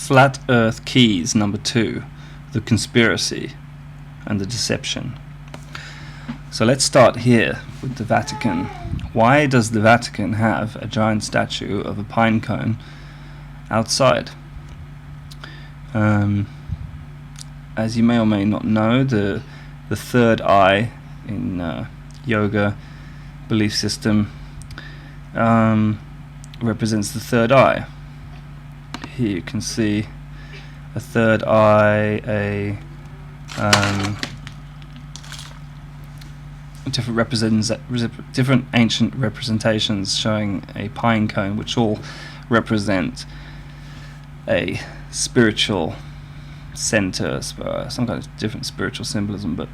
Flat Earth Keys number 2, the conspiracy and the deception. So let's start here with the Vatican. Why does the Vatican have a giant statue of a pine cone outside? As you may or may not know, the third eye in yoga belief system represents the third eye. Here you can see a third eye, different ancient representations showing a pine cone, which all represent a spiritual center, some kind of different spiritual symbolism, but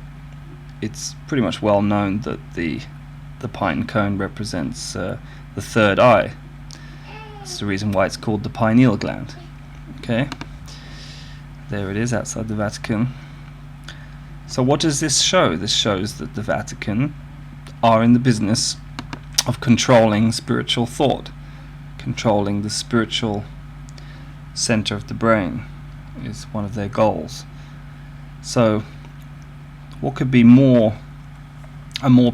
it's pretty much well known that the pine cone represents the third eye. That's the reason why it's called the pineal gland. Okay, there it is outside the Vatican. So what does this show? This shows that the Vatican are in the business of controlling spiritual thought, controlling the spiritual center of the brain is one of their goals. So what could be a more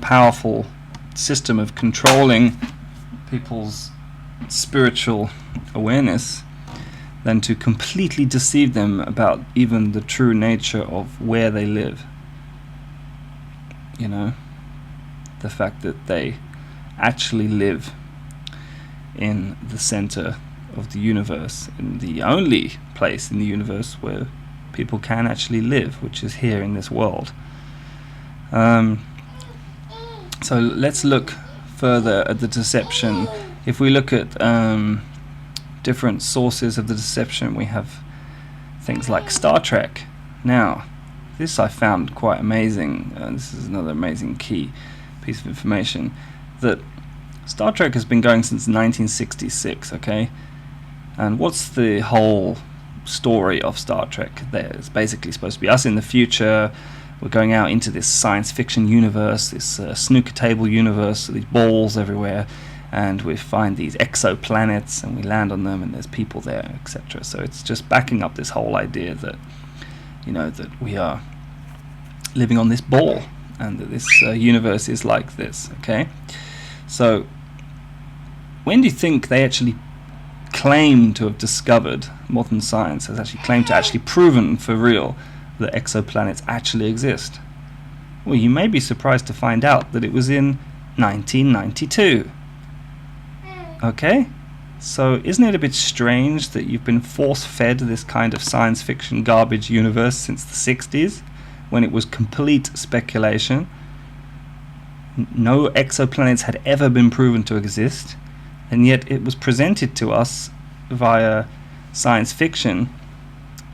powerful system of controlling people's spiritual awareness than to completely deceive them about even the true nature of where they live? You know, the fact that they actually live in the center of the universe, in the only place in the universe where people can actually live, which is here in this world. So let's look further at the deception. If we look at different sources of the deception, we have things like Star Trek. Now, this I found quite amazing. This is another amazing key piece of information, that Star Trek has been going since 1966, okay? And what's the whole story of Star Trek there? It's basically supposed to be us in the future. We're going out into this science fiction universe, this snooker table universe, these balls everywhere, and we find these exoplanets and we land on them and there's people there, etc. So it's just backing up this whole idea that, you know, that we are living on this ball and that this universe is like this, okay? So when do you think they actually claim to have discovered, modern science has actually claimed to actually proven for real that exoplanets actually exist? Well, you may be surprised to find out that it was in 1992. Okay? So isn't it a bit strange that you've been force-fed this kind of science fiction garbage universe since the 60s, when it was complete speculation? No exoplanets had ever been proven to exist, and yet it was presented to us via science fiction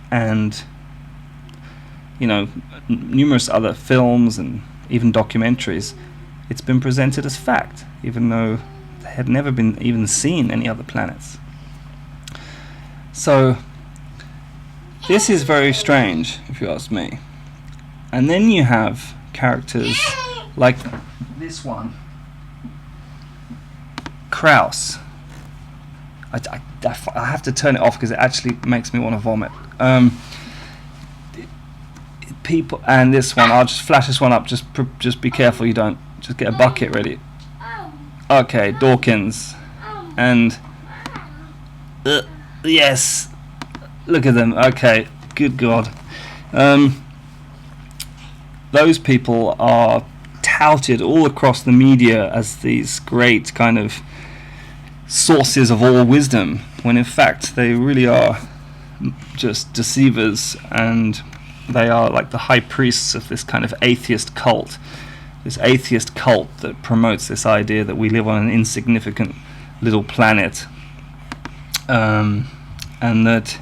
and, you know, numerous other films and even documentaries. It's been presented as fact, even though they had never been even seen any other planets. So this is very strange, if you ask me. And then you have characters like this one, Krauss. I have to turn it off because it actually makes me want to vomit. People, and this one, I'll just flash this one up. Just be careful you don't. Just get a bucket ready. Okay, Dawkins, and yes, look at them. Okay, good God. Those people are touted all across the media as these great kind of sources of all wisdom, when in fact they really are just deceivers, and they are like the high priests of this kind of atheist cult, that promotes this idea that we live on an insignificant little planet, and that,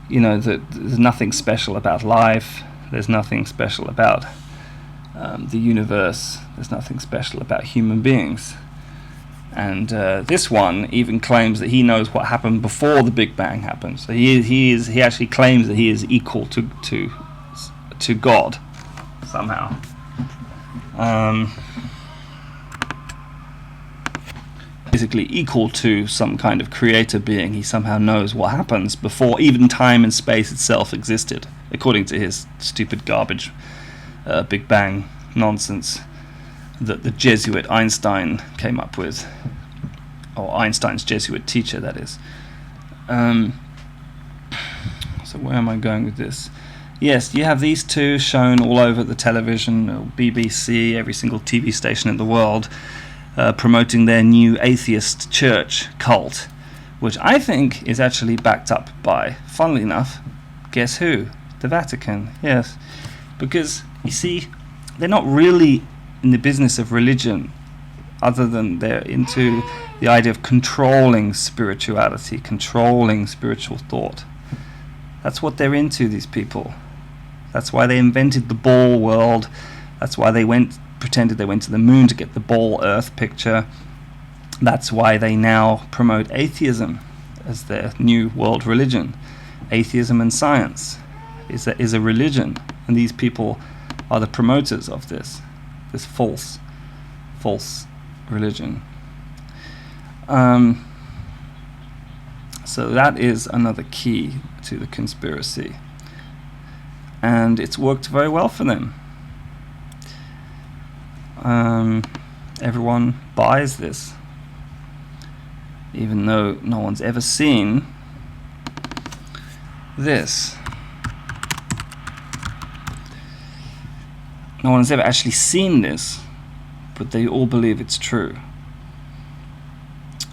you know, that there's nothing special about life, there's nothing special about the universe, there's nothing special about human beings. And this one even claims that he knows what happened before the Big Bang happened. So he actually claims that he is equal to God somehow. basically equal to some kind of creator being. He somehow knows what happens before even time and space itself existed, according to his stupid garbage Big Bang nonsense that the Jesuit Einstein came up with, or Einstein's Jesuit teacher, that is. So where am I going with this? Yes, you have these two shown all over the television, BBC, every single TV station in the world, promoting their new atheist church cult, which I think is actually backed up by, funnily enough, guess who? The Vatican, yes. Because, you see, they're not really in the business of religion, other than they're into the idea of controlling spirituality, controlling spiritual thought. That's what they're into, these people. That's why they invented the ball world. That's why they pretended they went to the moon to get the ball Earth picture. That's why they now promote atheism as their new world religion. Atheism and science is a religion, and these people are the promoters of this false religion. So that is another key to the conspiracy, and it's worked very well for them. Everyone buys this, even though no one's ever seen this. No one's ever actually seen this, but they all believe it's true.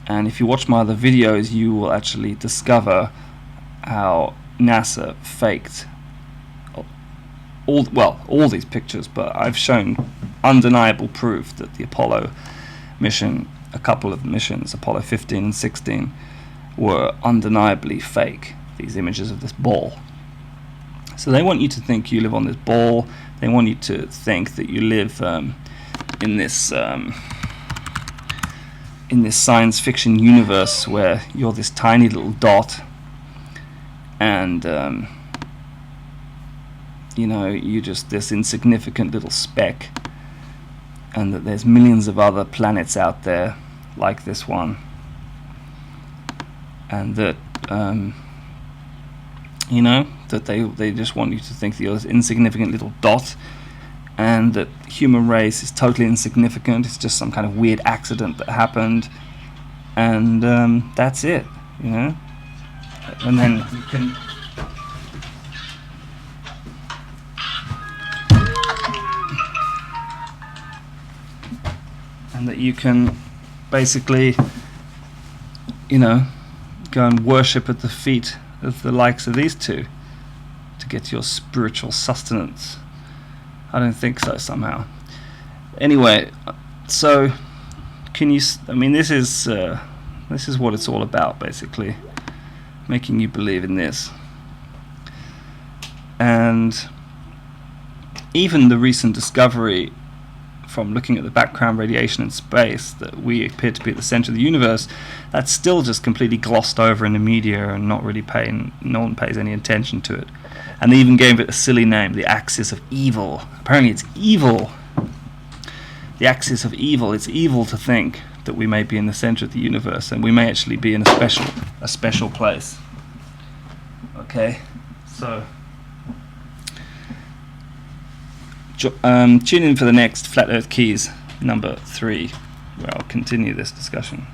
And if you watch my other videos, you will actually discover how NASA faked all these pictures, but I've shown undeniable proof that the Apollo mission, a couple of missions, Apollo 15 and 16, were undeniably fake, these images of this ball. So they want you to think you live on this ball. They want you to think that you live in this science fiction universe where you're this tiny little dot, and you're just this insignificant little speck, and that there's millions of other planets out there like this one, and that that they just want you to think that you're this insignificant little dot, and that human race is totally insignificant. It's just some kind of weird accident that happened, and that's it, and then you can basically go and worship at the feet of the likes of these two to get your spiritual sustenance. I don't think so, somehow. Anyway, so this is what it's all about, basically, making you believe in this. And even the recent discovery from looking at the background radiation in space that we appear to be at the center of the universe, that's still just completely glossed over in the media and no one pays any attention to it. And they even gave it a silly name, the axis of evil. Apparently it's evil. The axis of evil. It's evil to think that we may be in the center of the universe, and we may actually be in a special place. Okay, so tune in for the next Flat Earth Keys number 3, where I'll continue this discussion.